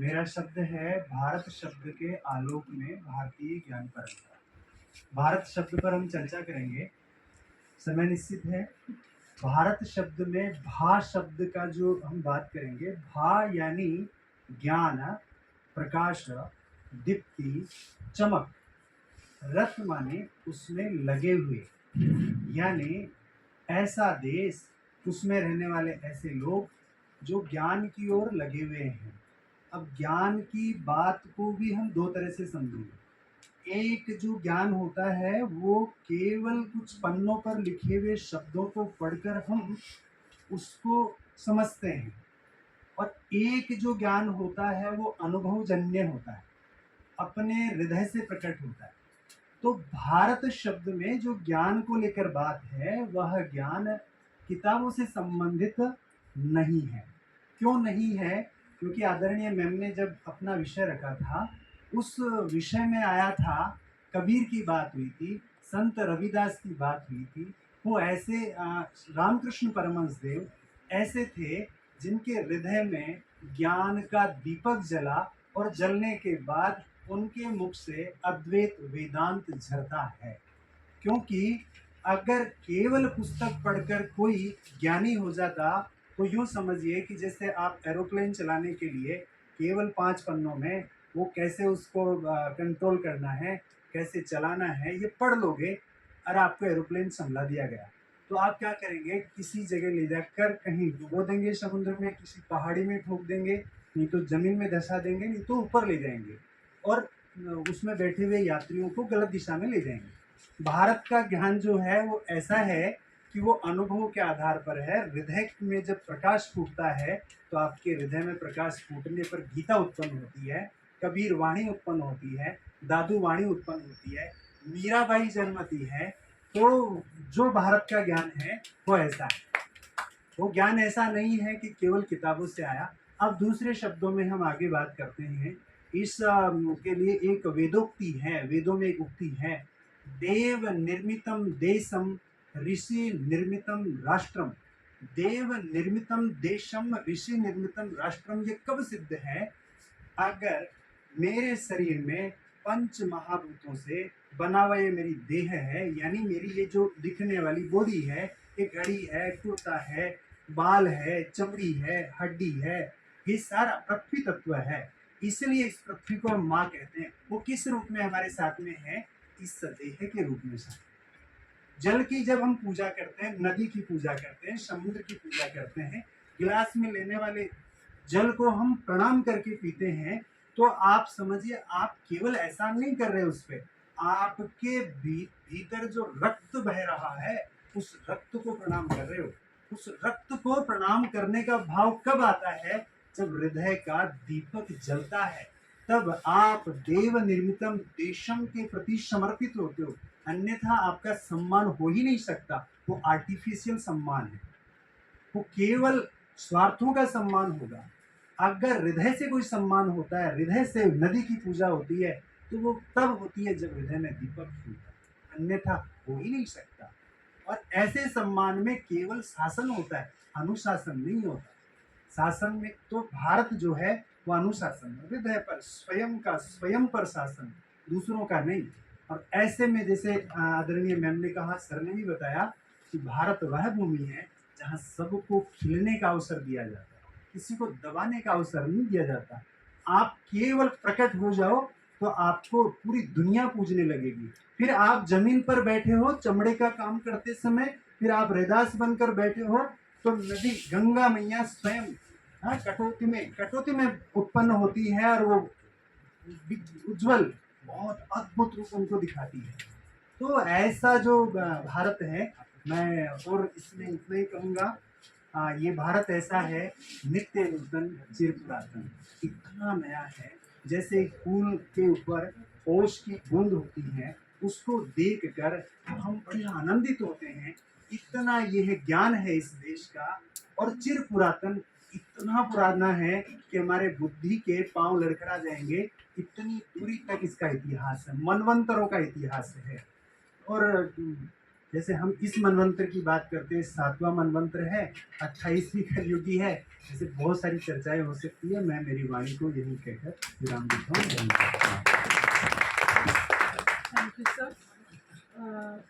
मेरा शब्द है भारत शब्द के आलोक में भारतीय ज्ञान परंपरा। भारत शब्द पर हम चर्चा करेंगे। समय निश्चित है। भारत शब्द में भा शब्द का जो हम बात करेंगे, भा यानी ज्ञान, प्रकाश, दीप्ति, चमक। रथ माने उसमें लगे हुए, यानी ऐसा देश, उसमें रहने वाले ऐसे लोग जो ज्ञान की ओर लगे हुए हैं। अब ज्ञान की बात को भी हम दो तरह से समझेंगे। एक जो ज्ञान होता है वो केवल कुछ पन्नों पर लिखे हुए शब्दों को पढ़कर हम उसको समझते हैं, और एक जो ज्ञान होता है वो अनुभवजन्य होता है, अपने हृदय से प्रकट होता है। तो भारत शब्द में जो ज्ञान को लेकर बात है, वह ज्ञान किताबों से संबंधित नहीं है। क्यों नहीं है? क्योंकि आदरणीय मैम ने जब अपना विषय रखा था, उस विषय में आया था, कबीर की बात हुई थी, संत रविदास की बात हुई थी। वो ऐसे रामकृष्ण परमहंस देव ऐसे थे जिनके हृदय में ज्ञान का दीपक जला, और जलने के बाद उनके मुख से अद्वैत वेदांत झरता है। क्योंकि अगर केवल पुस्तक पढ़कर कोई ज्ञानी हो जाता, तो यूँ समझिए कि जैसे आप एरोप्लेन चलाने के लिए केवल 5 पन्नों में वो कैसे उसको कंट्रोल करना है, कैसे चलाना है, ये पढ़ लोगे और आपको एरोप्लेन संभला दिया गया। तो आप क्या करेंगे? किसी जगह ले जाकर कहीं डुबो देंगे, समुद्र में, किसी पहाड़ी में ठोक देंगे, नहीं तो ज़मीन में धँसा देंगे, नहीं तो ऊपर ले जाएँगे, और उसमें बैठे हुए यात्रियों को गलत दिशा में ले जाएँगे। भारत का ज्ञान जो है वो ऐसा है कि वो अनुभव के आधार पर है। हृदय में जब प्रकाश फूटता है, तो आपके हृदय में प्रकाश फूटने पर गीता उत्पन्न होती है, कबीर वाणी उत्पन्न होती है, दादू वाणी उत्पन्न होती है, मीराबाई जन्मती है। तो जो भारत का ज्ञान है वो ऐसा है। वो ज्ञान ऐसा नहीं है कि केवल किताबों से आया। अब दूसरे शब्दों में हम आगे बात करते हैं। इस के लिए एक वेदोक्ति है, वेदों में एक उक्ति है, देव निर्मितम देशम ऋषि निर्मितम राष्ट्रम। देव निर्मितम देशम ऋषि निर्मितम राष्ट्रम, ये कब सिद्ध है? अगर मेरे शरीर में पंच महाभूतों से बना हुआ ये मेरी देह है, यानी मेरी ये जो दिखने वाली बॉडी है, ये घड़ी है, कुर्ता है, बाल है, चमड़ी है, हड्डी है, ये सारा पृथ्वी तत्व है। इसलिए इस पृथ्वी को हम माँ कहते हैं। वो किस रूप में हमारे साथ में है? इस देह के रूप में साथ। जल की जब हम पूजा करते हैं, नदी की पूजा करते हैं, समुद्र की पूजा करते हैं, गिलास में लेने वाले जल को हम प्रणाम करके पीते हैं, तो आप समझिए आप केवल एहसान नहीं कर रहे उस पे, आपके भीतर जो रक्त बह रहा है, उस रक्त को प्रणाम कर रहे हो। उस रक्त को प्रणाम करने का भाव कब आता है? जब हृदय का दीपक जलता है, तब आप देव निर्मितम देशम के प्रति समर्पित होते हो। अन्यथा आपका सम्मान हो ही नहीं सकता। वो आर्टिफिशियल सम्मान है, वो केवल स्वार्थों का सम्मान होगा। अगर हृदय से कोई सम्मान होता है, हृदय से नदी की पूजा होती है, तो वो तब होती है जब हृदय में दीपक खुलता है, अन्यथा हो ही नहीं सकता। और ऐसे सम्मान में केवल शासन होता है, अनुशासन नहीं होता। शासन में तो भारत जो है वो अनुशासन, हृदय पर स्वयं का, स्वयं पर शासन, दूसरों का नहीं। और ऐसे में जैसे आदरणीय मैम ने कहा, सर ने भी बताया कि भारत वह भूमि है जहाँ सबको खिलने का अवसर दिया जाता है, किसी को दबाने का अवसर नहीं दिया जाता। आप केवल प्रकट हो जाओ तो आपको पूरी दुनिया पूजने लगेगी। फिर आप जमीन पर बैठे हो चमड़े का काम करते समय, फिर आप रैदास बनकर बैठे हो, तो नदी गंगा मैया स्वयं कटौती में उत्पन्न होती है, और वो उज्जवल, बहुत अद्भुत रूप उनको दिखाती है। तो ऐसा जो भारत है, मैं और इसमें इतना ही कहूँगा। ये भारत ऐसा है, नित्य नूतन चिर पुरातन, इतना नया है। जैसे फूल के ऊपर ओस की बूंद होती है, उसको देख कर हम बड़े आनंदित होते हैं। इतना यह ज्ञान है इस देश का, और चिर पुरातन इतना पुराना है कि हमारे बुद्धि के पांव लड़खड़ा जाएंगे, इतनी दूरी तक इसका इतिहास है, मनवंतरों का इतिहास है। और जैसे हम इस मनवंतर की बात करते हैं, 7वां मनवंतर है, 28वीं कलयुगी है, जैसे बहुत सारी चर्चाएं हो सकती है। मैं मेरी वाणी को यही कहकर विराम देता हूँ। धन्यवाद। Thank you sir.